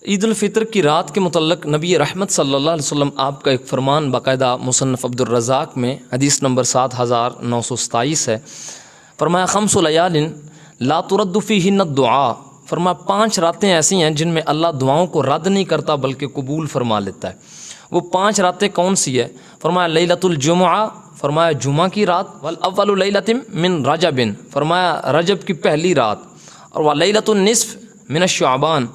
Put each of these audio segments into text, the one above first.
عید الفطر کی رات کے متعلق نبی رحمت صلی اللہ علیہ وسلم آپ کا ایک فرمان باقاعدہ مصنف عبدالرزاق میں حدیث نمبر 7927 ہے۔ فرمایا خمس لیال لا ترد فیہن الدعاء، فرمایا 5 راتیں ایسی ہیں جن میں اللہ دعاؤں کو رد نہیں کرتا بلکہ قبول فرما لیتا ہے۔ وہ 5 راتیں کون سی ہے؟ فرمایا لیلۃ الجمعہ، فرمایا جمعہ کی رات، والاول لیلۃ من رجب، فرمایا رجب کی پہلی رات، اور ولیلۃ النصف من الشعبان،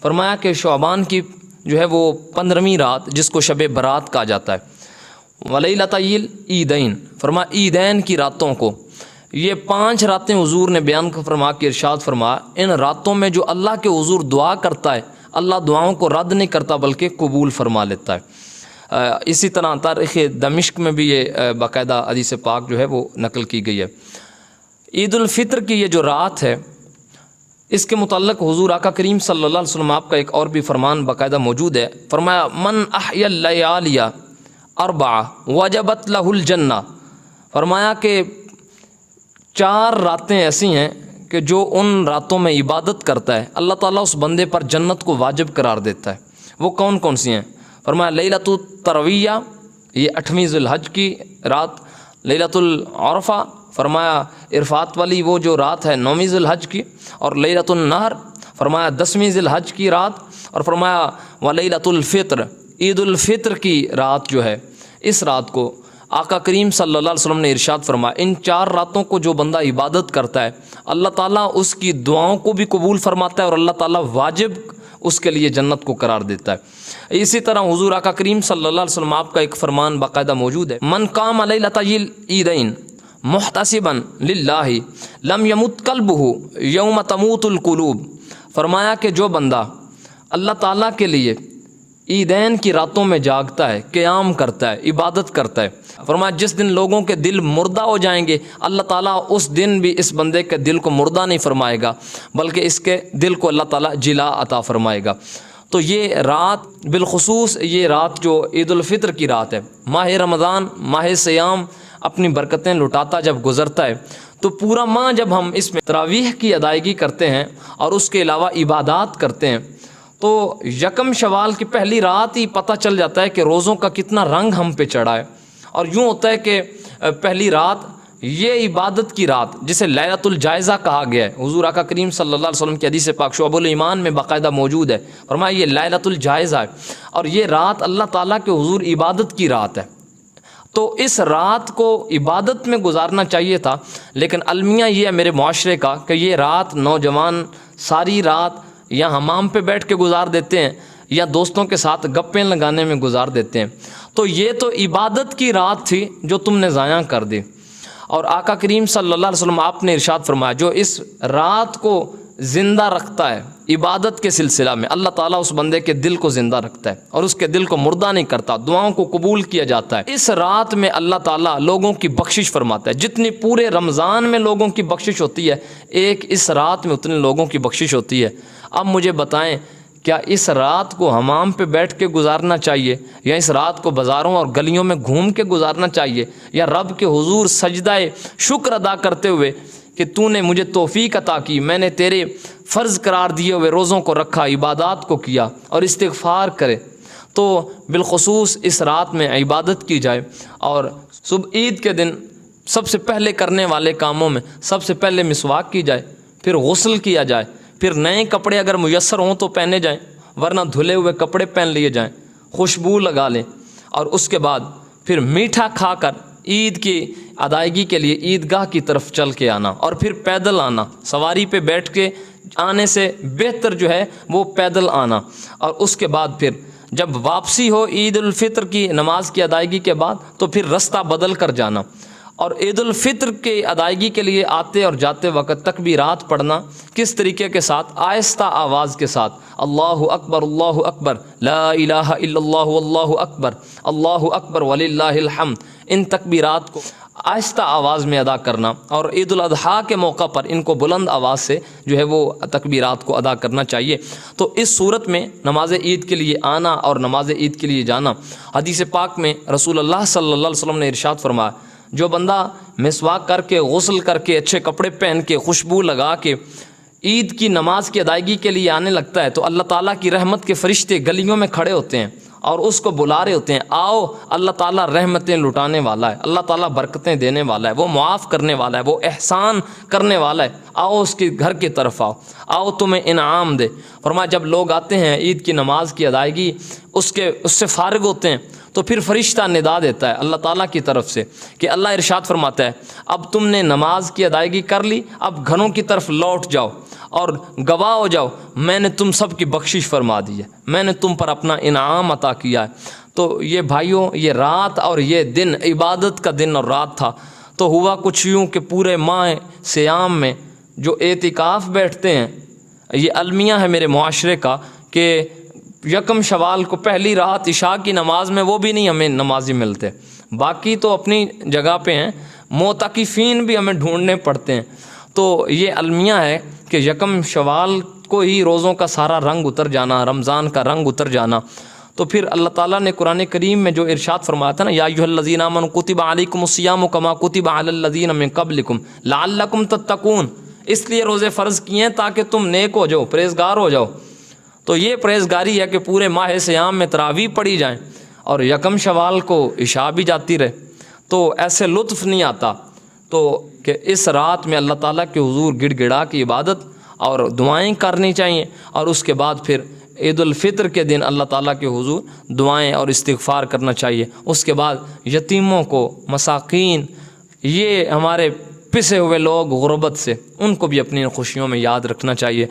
فرمایا کہ شعبان کی جو ہے وہ 15ویں رات جس کو شب برات کہا جاتا ہے، ولیلۃ العیدین، فرمایا عیدین کی راتوں کو۔ یہ 5 راتیں حضور نے بیان فرما کے ارشاد فرمایا ان راتوں میں جو اللہ کے حضور دعا کرتا ہے اللہ دعاؤں کو رد نہیں کرتا بلکہ قبول فرما لیتا ہے۔ اسی طرح تاریخ دمشق میں بھی یہ باقاعدہ حدیث پاک جو ہے وہ نقل کی گئی ہے۔ عید الفطر کی یہ جو رات ہے اس کے متعلق حضور آقا کریم صلی اللہ علیہ وسلم آپ کا ایک اور بھی فرمان باقاعدہ موجود ہے۔ فرمایا من احیی اللیالی 4 وجبت لہ الجنہ، فرمایا کہ 4 راتیں ایسی ہیں کہ جو ان راتوں میں عبادت کرتا ہے اللہ تعالیٰ اس بندے پر جنت کو واجب قرار دیتا ہے۔ وہ کون کون سی ہیں؟ فرمایا لیلۃ الترویہ، یہ 8ویں ذی الحج کی رات، لیلۃ العرفہ، فرمایا عرفات والی وہ جو رات ہے 9ویں ذی الحج کی، اور لیلۃ النحر، فرمایا 10ویں ذی الحج کی رات، اور فرمایا ولیلۃ الفطر، عید الفطر کی رات جو ہے اس رات کو آقا کریم صلی اللہ علیہ وسلم نے ارشاد فرمایا ان 4 راتوں کو جو بندہ عبادت کرتا ہے اللہ تعالیٰ اس کی دعاؤں کو بھی قبول فرماتا ہے اور اللہ تعالیٰ واجب اس کے لیے جنت کو قرار دیتا ہے۔ اسی طرح حضور آقا کریم صلی اللہ علیہ وسلم آپ کا ایک فرمان باقاعدہ موجود ہے، من قام لیلۃ العیدین محتسبا للہ لم یمت قلبہ یوم تموت القلوب، فرمایا کہ جو بندہ اللہ تعالیٰ کے لیے عیدین کی راتوں میں جاگتا ہے، قیام کرتا ہے، عبادت کرتا ہے، فرمایا جس دن لوگوں کے دل مردہ ہو جائیں گے اللہ تعالیٰ اس دن بھی اس بندے کے دل کو مردہ نہیں فرمائے گا بلکہ اس کے دل کو اللہ تعالیٰ جلا عطا فرمائے گا۔ تو یہ رات بالخصوص یہ رات جو عید الفطر کی رات ہے، ماہ رمضان ماہ سیام اپنی برکتیں لٹاتا جب گزرتا ہے تو پورا ماہ جب ہم اس میں تراویح کی ادائیگی کرتے ہیں اور اس کے علاوہ عبادات کرتے ہیں تو یکم شوال کی پہلی رات ہی پتہ چل جاتا ہے کہ روزوں کا کتنا رنگ ہم پہ چڑھا ہے، اور یوں ہوتا ہے کہ پہلی رات یہ عبادت کی رات جسے لیلۃ الجائزہ کہا گیا ہے، حضور آقا کریم صلی اللہ علیہ وسلم کی حدیث پاک شعب الایمان میں باقاعدہ موجود ہے، فرمایا یہ لیلۃ الجائزہ ہے اور یہ رات اللہ تعالیٰ کے حضور عبادت کی رات ہے۔ تو اس رات کو عبادت میں گزارنا چاہیے تھا، لیکن المیہ یہ ہے میرے معاشرے کا کہ یہ رات نوجوان ساری رات یا حمام پہ بیٹھ کے گزار دیتے ہیں یا دوستوں کے ساتھ گپیں لگانے میں گزار دیتے ہیں۔ تو یہ تو عبادت کی رات تھی جو تم نے ضائع کر دی، اور آقا کریم صلی اللہ علیہ وسلم آپ نے ارشاد فرمایا جو اس رات کو زندہ رکھتا ہے عبادت کے سلسلہ میں اللہ تعالیٰ اس بندے کے دل کو زندہ رکھتا ہے اور اس کے دل کو مردہ نہیں کرتا، دعاؤں کو قبول کیا جاتا ہے۔ اس رات میں اللہ تعالیٰ لوگوں کی بخشش فرماتا ہے، جتنی پورے رمضان میں لوگوں کی بخشش ہوتی ہے ایک اس رات میں اتنے لوگوں کی بخشش ہوتی ہے۔ اب مجھے بتائیں کیا اس رات کو حمام پہ بیٹھ کے گزارنا چاہیے یا اس رات کو بازاروں اور گلیوں میں گھوم کے گزارنا چاہیے، یا رب کے حضور سجدہ شکر ادا کرتے ہوئے کہ تو نے مجھے توفیق عطا کی، میں نے تیرے فرض قرار دیے ہوئے روزوں کو رکھا، عبادات کو کیا، اور استغفار کرے؟ تو بالخصوص اس رات میں عبادت کی جائے، اور صبح عید کے دن سب سے پہلے کرنے والے کاموں میں سب سے پہلے مسواک کی جائے، پھر غسل کیا جائے، پھر نئے کپڑے اگر میسر ہوں تو پہنے جائیں ورنہ دھلے ہوئے کپڑے پہن لیے جائیں، خوشبو لگا لیں، اور اس کے بعد پھر میٹھا کھا کر عید کی ادائیگی کے لیے عیدگاہ کی طرف چل کے آنا، اور پھر پیدل آنا، سواری پہ بیٹھ کے آنے سے بہتر جو ہے وہ پیدل آنا، اور اس کے بعد پھر جب واپسی ہو عید الفطر کی نماز کی ادائیگی کے بعد تو پھر رستہ بدل کر جانا، اور عید الفطر کی ادائیگی کے لیے آتے اور جاتے وقت تکبیرات پڑھنا کس طریقے کے ساتھ؟ آہستہ آواز کے ساتھ، اللہ اکبر لا الہ الا اللہ واللہ اکبر وللہ الحمد، ان تکبیرات کو آہستہ آواز میں ادا کرنا، اور عید الاضحیٰ کے موقع پر ان کو بلند آواز سے جو ہے وہ تکبیرات کو ادا کرنا چاہیے۔ تو اس صورت میں نماز عید کے لیے آنا اور نماز عید کے لیے جانا، حدیث پاک میں رسول اللہ صلی اللہ علیہ وسلم نے ارشاد فرمایا جو بندہ مسواک کر کے غسل کر کے اچھے کپڑے پہن کے خوشبو لگا کے عید کی نماز کی ادائیگی کے لیے آنے لگتا ہے تو اللہ تعالیٰ کی رحمت کے فرشتے گلیوں میں کھڑے ہوتے ہیں اور اس کو بلا رہے ہوتے ہیں، آؤ اللہ تعالیٰ رحمتیں لٹانے والا ہے، اللہ تعالیٰ برکتیں دینے والا ہے، وہ معاف کرنے والا ہے، وہ احسان کرنے والا ہے، آؤ اس کے گھر کی طرف آؤ، آؤ تمہیں انعام دے۔ فرمایا جب لوگ آتے ہیں عید کی نماز کی ادائیگی اس سے فارغ ہوتے ہیں تو پھر فرشتہ ندا دیتا ہے اللہ تعالیٰ کی طرف سے کہ اللہ ارشاد فرماتا ہے اب تم نے نماز کی ادائیگی کر لی، اب گھروں کی طرف لوٹ جاؤ اور گواہ ہو جاؤ، میں نے تم سب کی بخشش فرما دی ہے، میں نے تم پر اپنا انعام عطا کیا ہے۔ تو یہ بھائیوں، یہ رات اور یہ دن عبادت کا دن اور رات تھا۔ تو ہوا کچھ یوں کہ پورے ماہ صیام میں جو اعتکاف بیٹھتے ہیں، یہ المیہ ہے میرے معاشرے کا کہ یکم شوال کو پہلی رات عشاء کی نماز میں وہ بھی نہیں ہمیں نمازی ملتے، باقی تو اپنی جگہ پہ ہیں، معتکفین بھی ہمیں ڈھونڈنے پڑتے ہیں۔ تو یہ المیہ ہے کہ یکم شوال کو ہی روزوں کا سارا رنگ اتر جانا، رمضان کا رنگ اتر جانا۔ تو پھر اللہ تعالیٰ نے قرآن کریم میں جو ارشاد فرمایا تھا نا، یا ایھا الذین آمنوا کتب علیکم الصیام کما کتب علی الذین من قبلکم لعلکم تتقون، اس لیے روزے فرض کیے ہیں تاکہ تم نیک ہو جاؤ، پرہیزگار ہو جاؤ۔ تو یہ پرہیزگاری ہے کہ پورے ماہ صیام میں تراویح پڑھی جائیں اور یکم شوال کو عشاء بھی جاتی رہے، تو ایسے لطف نہیں آتا۔ تو کہ اس رات میں اللہ تعالیٰ کے حضور گڑ گڑا کی عبادت اور دعائیں کرنی چاہیے، اور اس کے بعد پھر عید الفطر کے دن اللہ تعالیٰ کے حضور دعائیں اور استغفار کرنا چاہیے۔ اس کے بعد یتیموں کو، مساکین، یہ ہمارے پسے ہوئے لوگ غربت سے، ان کو بھی اپنی خوشیوں میں یاد رکھنا چاہیے۔